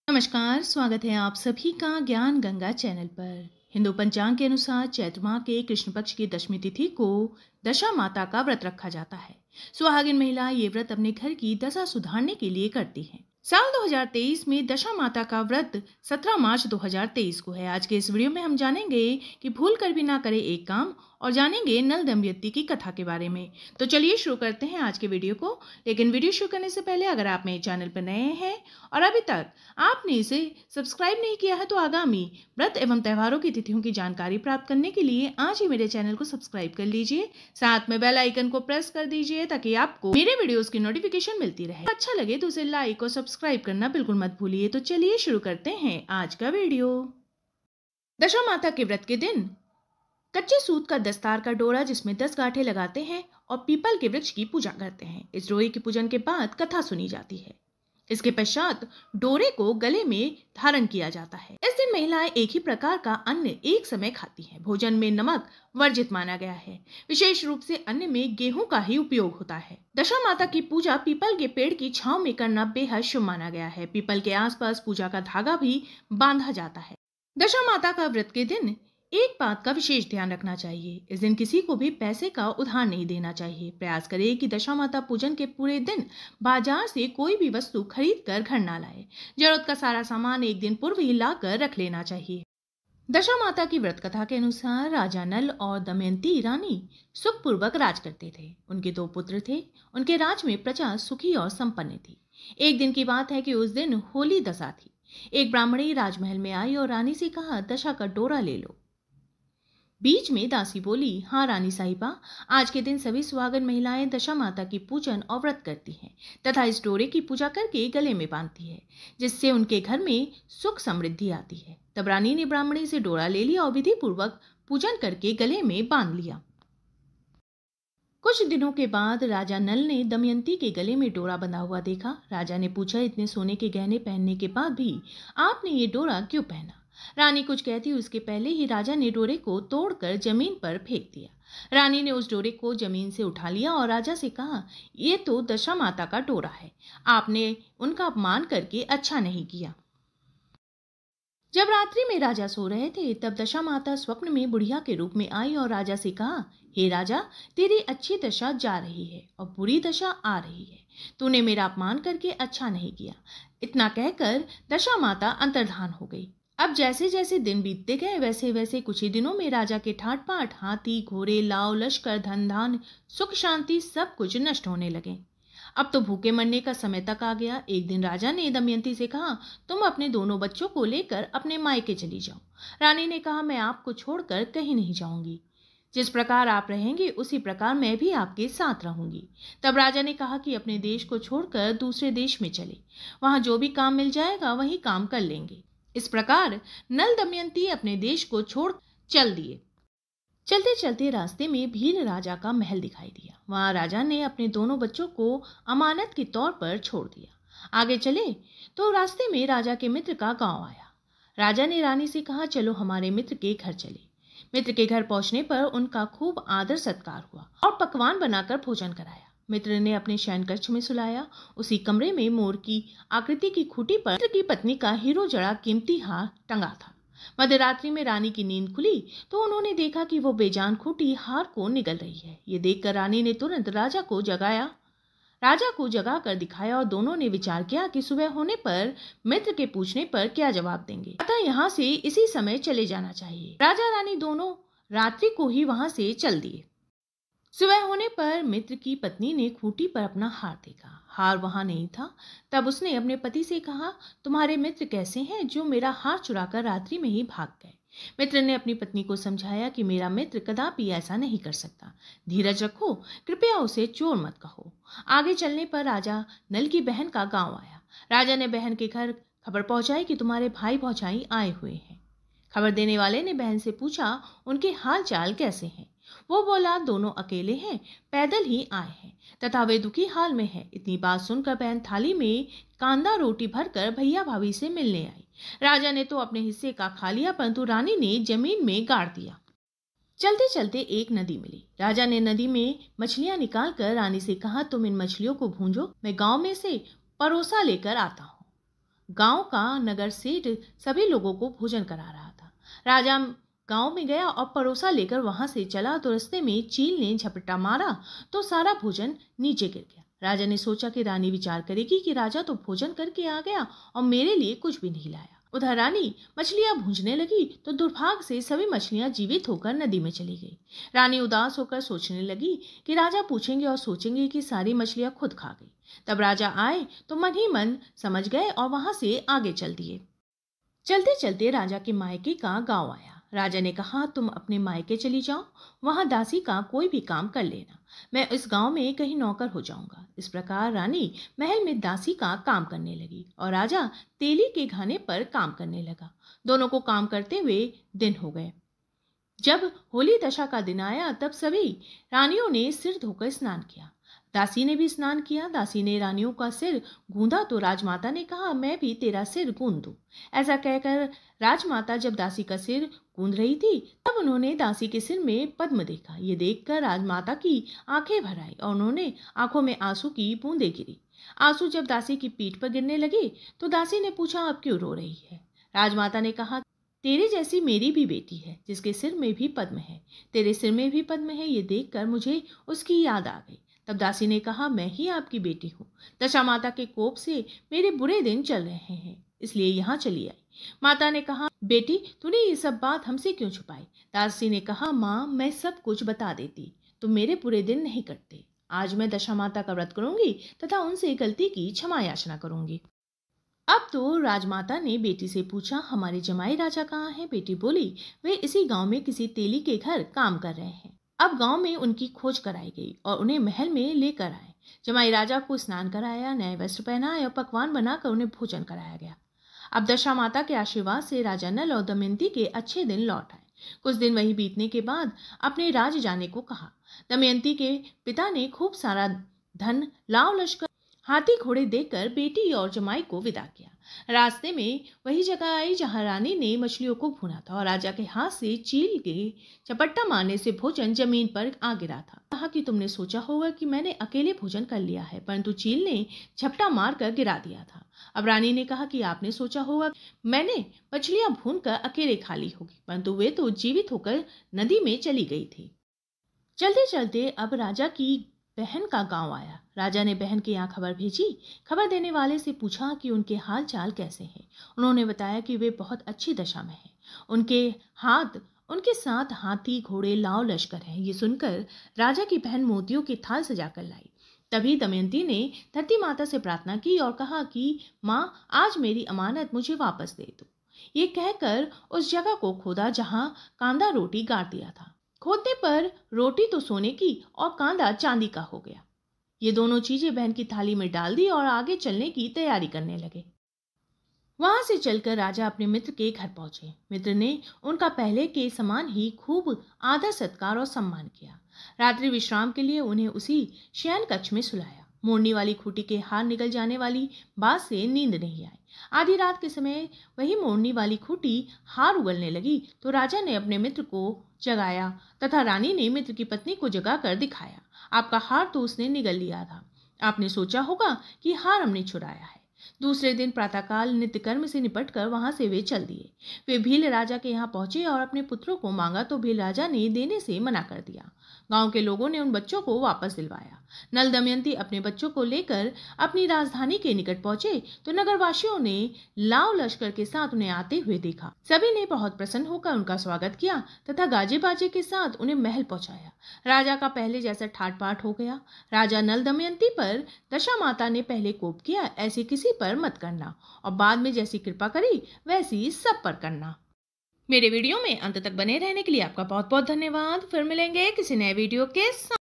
नमस्कार, स्वागत है आप सभी का ज्ञान गंगा चैनल पर। हिंदू पंचांग के अनुसार चैत्र माह के कृष्ण पक्ष की दशमी तिथि को दशा माता का व्रत रखा जाता है। सुहागिन महिला ये व्रत अपने घर की दशा सुधारने के लिए करती है। साल 2023 में दशा माता का व्रत 17 मार्च 2023 को है। आज के इस वीडियो में हम जानेंगे कि भूल कर भी ना करे एक काम और जानेंगे नल दमयंती की कथा के बारे में। तो चलिए शुरू करते हैं आज के वीडियो को। लेकिन वीडियो शुरू करने से पहले अगर आप मेरे चैनल पर नए हैं और अभी तक आपने इसे सब्सक्राइब नहीं किया है तो आगामी व्रत एवं त्योहारों की तिथियों की जानकारी प्राप्त करने के लिए आज ही मेरे चैनल को सब्सक्राइब कर लीजिए। साथ में बेल आइकन को प्रेस कर दीजिए ताकि आपको मेरे वीडियोस की नोटिफिकेशन मिलती रहे। अच्छा लगे तो उसे लाइक और सब्सक्राइब करना बिल्कुल मत भूलिए। तो चलिए शुरू करते हैं आज का वीडियो। दशा माता के व्रत के दिन कच्चे सूत का दस्तार का डोरा जिसमें 10 गांठें लगाते हैं और पीपल के वृक्ष की पूजा करते हैं। इस डोरे की पूजन के बाद कथा सुनी जाती है। इसके पश्चात डोरे को गले में धारण किया जाता है। इस दिन महिलाएं एक ही प्रकार का अन्न एक समय खाती हैं। भोजन में नमक वर्जित माना गया है। विशेष रूप से अन्न में गेहूं का ही उपयोग होता है। दशा माता की पूजा पीपल के पेड़ की छांव में करना बेहद शुभ माना गया है। पीपल के आसपास पूजा का धागा भी बांधा जाता है। दशा माता का व्रत के दिन एक बात का विशेष ध्यान रखना चाहिए। इस दिन किसी को भी पैसे का उधार नहीं देना चाहिए। प्रयास करें कि दशा माता पूजन के पूरे दिन बाजार से कोई भी वस्तु खरीद कर घर ना लाए। जरूरत का सारा सामान एक दिन पूर्व ही लाकर रख लेना चाहिए। दशा माता की व्रत कथा के अनुसार राजा नल और दमयंती रानी सुखपूर्वक राज करते थे। उनके 2 पुत्र थे। उनके राज में प्रजा सुखी और संपन्न थी। एक दिन की बात है कि उस दिन होली दशा थी। एक ब्राह्मणी राजमहल में आई और रानी से कहा, दशा का डोरा ले लो। बीच में दासी बोली, हाँ रानी साहिबा, आज के दिन सभी सुहागन महिलाएं दशा माता की पूजन और व्रत करती हैं तथा इस डोरे की पूजा करके गले में बांधती है, जिससे उनके घर में सुख समृद्धि आती है। तब रानी ने ब्राह्मणी से डोरा ले लिया और विधि पूर्वक पूजन करके गले में बांध लिया। कुछ दिनों के बाद राजा नल ने दमयंती के गले में डोरा बंधा हुआ देखा। राजा ने पूछा, इतने सोने के गहने पहनने के बाद भी आपने ये डोरा क्यों पहना? रानी कुछ कहती उसके पहले ही राजा ने डोरे को तोड़कर जमीन पर फेंक दिया। रानी ने उस डोरे को जमीन से उठा लिया और राजा से कहा, ये तो दशा माता का डोरा है। आपने उनका अपमान करके अच्छा नहीं किया। जब रात्रि में राजा सो रहे थे तब दशा माता स्वप्न में बुढ़िया के रूप में आई और राजा से कहा, हे राजा, तेरी अच्छी दशा जा रही है और बुरी दशा आ रही है। तूने मेरा अपमान करके अच्छा नहीं किया। इतना कहकर दशा माता अंतर्धान हो गई। अब जैसे जैसे दिन बीतते गए वैसे वैसे कुछ ही दिनों में राजा के ठाट बाट हाथी घोड़े लाव लश्कर धन धान सुख शांति सब कुछ नष्ट होने लगे। अब तो भूखे मरने का समय तक आ गया। एक दिन राजा ने दमयंती से कहा, तुम अपने दोनों बच्चों को लेकर अपने मायके चली जाओ। रानी ने कहा, मैं आपको छोड़कर कहीं नहीं जाऊंगी। जिस प्रकार आप रहेंगे उसी प्रकार मैं भी आपके साथ रहूंगी। तब राजा ने कहा कि अपने देश को छोड़कर दूसरे देश में चले। वहां जो भी काम मिल जाएगा वही काम कर लेंगे। इस प्रकार नल दमयंती अपने देश को छोड़ चल दिए। चलते चलते रास्ते में भील राजा का महल दिखाई दिया। वहां राजा ने अपने दोनों बच्चों को अमानत के तौर पर छोड़ दिया। आगे चले तो रास्ते में राजा के मित्र का गांव आया। राजा ने रानी से कहा, चलो हमारे मित्र के घर चले। मित्र के घर पहुंचने पर उनका खूब आदर सत्कार हुआ और पकवान बनाकर भोजन कराया। मित्र ने अपने शयन कक्ष में सुलाया। उसी कमरे में मोर की आकृति की खूंटी पर मित्र की पत्नी का हीरो जड़ा कीमती हार टंगा था। मध्यरात्रि में रानी की नींद खुली तो उन्होंने देखा कि वो बेजान खूंटी हार को निगल रही है। ये देखकर रानी ने तुरंत राजा को जगा कर दिखाया और दोनों ने विचार किया कि सुबह होने पर मित्र के पूछने पर क्या जवाब देंगे, अतः यहाँ से इसी समय चले जाना चाहिए। राजा रानी दोनों रात्रि को ही वहां से चल दिए। सुबह होने पर मित्र की पत्नी ने खूंटी पर अपना हार देखा। हार वहां नहीं था। तब उसने अपने पति से कहा, तुम्हारे मित्र कैसे हैं जो मेरा हार चुराकर रात्रि में ही भाग गए? मित्र ने अपनी पत्नी को समझाया कि मेरा मित्र कदापि ऐसा नहीं कर सकता। धीरज रखो, कृपया उसे चोर मत कहो। आगे चलने पर राजा नल की बहन का गांव आया। राजा ने बहन के घर खबर पहुंचाई कि तुम्हारे भाई भौजाई आए हुए हैं। खबर देने वाले ने बहन से पूछा, उनके हाल चाल कैसे हैं? वो बोला, दोनों अकेले हैं, पैदल ही आए हैं तथा वे दुखी हाल में हैं। इतनी बात सुनकर बहन थाली में कांदा रोटी भरकर भैया भाभी से मिलने आई। राजा ने तो अपने हिस्से का खा लिया, परंतु रानी ने जमीन में गाड़ दिया। चलते चलते एक नदी मिली। राजा ने नदी में मछलियां निकालकर रानी से कहा, तुम इन मछलियों को भूंजो, मैं गांव में से परोसा लेकर आता हूँ। गांव का नगर सेठ सभी लोगों को भोजन करा रहा था। राजा गांव में गया और परोसा लेकर वहां से चला तो रास्ते में चील ने झपटा मारा तो सारा भोजन नीचे गिर गया। राजा ने सोचा कि रानी विचार करेगी कि राजा तो भोजन करके आ गया और मेरे लिए कुछ भी नहीं लाया। उधर रानी मछलियां भूंजने लगी तो दुर्भाग्य से सभी मछलियां जीवित होकर नदी में चली गई। रानी उदास होकर सोचने लगी कि राजा पूछेंगे और सोचेंगे कि सारी मछलियां खुद खा गई। तब राजा आए तो मन ही मन समझ गए और वहां से आगे चल दिए। चलते चलते राजा के मायके का गांव आया। राजा ने कहा, तुम अपने मायके चली जाओ, वहां दासी का कोई भी काम कर लेना, मैं इस गांव में कहीं नौकर हो जाऊंगा। इस प्रकार रानी महल में दासी का काम करने लगी और राजा तेली के घाने पर काम करने लगा। दोनों को काम करते हुए दिन हो गए। जब होली दशा का दिन आया तब सभी रानियों ने सिर धोकर स्नान किया। दासी ने भी स्नान किया। दासी ने रानियों का सिर गूंदा तो राजमाता ने कहा, मैं भी तेरा सिर गूंद दूं। ऐसा कहकर राजमाता जब दासी का सिर गूंद रही थी तब उन्होंने दासी के सिर में पद्म देखा। ये देखकर राजमाता की आंखें भर आई और उन्होंने आंखों में आंसू की बूंदें गिरी। आंसू जब दासी की पीठ पर गिरने लगे तो दासी ने पूछा, अब क्यों रो रही है? राजमाता ने कहा, तेरे जैसी मेरी भी बेटी है जिसके सिर में भी पद्म है, तेरे सिर में भी पद्म है। ये देखकर मुझे उसकी याद आ गई। तब दासी ने कहा, मैं ही आपकी बेटी हूँ। दशा माता के कोप से मेरे बुरे दिन चल रहे हैं, इसलिए यहाँ चली आई। माता ने कहा, बेटी तूने ये सब बात हमसे क्यों छुपाई? दासी ने कहा, माँ मैं सब कुछ बता देती तो मेरे बुरे दिन नहीं कटते। आज मैं दशा माता का व्रत करूंगी तथा उनसे गलती की क्षमा याचना करूंगी। अब तो राजमाता ने बेटी से पूछा, हमारे जमाई राजा कहाँ हैं? बेटी बोली, वे इसी गांव में किसी तेली के घर काम कर रहे हैं। अब गांव में उनकी खोज कराई गई और उन्हें महल में लेकर आए। जमाई राजा को स्नान कराया, नए वस्त्र पहनाए और पकवान बनाकर उन्हें भोजन कराया गया। अब दशा माता के आशीर्वाद से राजा नल और दमयंती के अच्छे दिन लौट आए। कुछ दिन वहीं बीतने के बाद अपने राज जाने को कहा। दमयंती के पिता ने खूब सारा धन, लाव लश्कर, हाथी घोड़े देकर बेटी और जमाई को विदा किया। रास्ते में वही जगह आई जहां रानी ने मछलियों को भुना था और राजा के हाथ से चील के चपट्टा मारने से भोजन जमीन पर आ गिरा था। कहा कि तुमने सोचा होगा कि मैंने अकेले भोजन कर लिया है, परंतु चील ने झपटा मार कर गिरा दिया था। अब रानी ने कहा कि आपने सोचा होगा मैंने मछलियां भून कर अकेले खा ली होगी, परंतु वे तो जीवित होकर नदी में चली गई थी। चलते चलते अब राजा की बहन का गांव आया। राजा ने बहन के यहाँ खबर भेजी। खबर देने वाले से पूछा कि उनके हाल चाल कैसे हैं। उन्होंने बताया कि वे बहुत अच्छी दशा में हैं। उनके साथ हाथी घोड़े लाव लश्कर हैं। ये सुनकर राजा की बहन मोतियों की थाल सजाकर लाई। तभी दमयंती ने धरती माता से प्रार्थना की और कहा कि माँ, आज मेरी अमानत मुझे वापस दे दो। ये कहकर उस जगह को खोदा जहां कांदा रोटी गाड़ दिया था। खोदने पर रोटी तो सोने की और कांदा चांदी का हो गया। ये दोनों चीजें बहन की थाली में डाल दी और आगे चलने की तैयारी करने लगे। वहां से चलकर राजा अपने मित्र के घर पहुंचे। मित्र ने उनका पहले के समान ही खूब आदर सत्कार और सम्मान किया। रात्रि विश्राम के लिए उन्हें उसी शयन कक्ष में सुलाया। मोड़नी वाली खूंटी के हार निकल जाने वाली बात से नींद नहीं आई। आधी रात के समय वही मोड़नी वाली खूंटी हार उगलने लगी तो राजा ने अपने मित्र को जगाया तथा रानी ने मित्र की पत्नी को जगाकर दिखाया। आपका हार तो उसने निगल लिया था। आपने सोचा होगा कि हार हमने चुराया है। दूसरे दिन प्रातःकाल नित्य कर्म से निपटकर वहां से वे चल दिए। वे भील राजा के यहाँ पहुंचे और अपने पुत्रों को मांगा तो भील राजा ने देने से मना कर दिया। गांव के लोगों ने उन बच्चों को वापस दिलवाया। नल दमयंती अपने बच्चों को लेकर अपनी राजधानी के निकट पहुंचे तो नगरवासियों ने लाव लश्कर के साथ उन्हें आते हुए देखा। सभी ने बहुत प्रसन्न होकर उनका स्वागत किया तथा गाजे बाजे के साथ उन्हें महल पहुंचाया। राजा का पहले जैसा ठाट बाट हो गया। राजा नल दमयंती पर दशा माता ने पहले कोप किया, ऐसे किसी पर मत करना, और बाद में जैसी कृपा करी वैसी सब पर करना। मेरे वीडियो में अंत तक बने रहने के लिए आपका बहुत बहुत धन्यवाद। फिर मिलेंगे किसी नए वीडियो के साथ।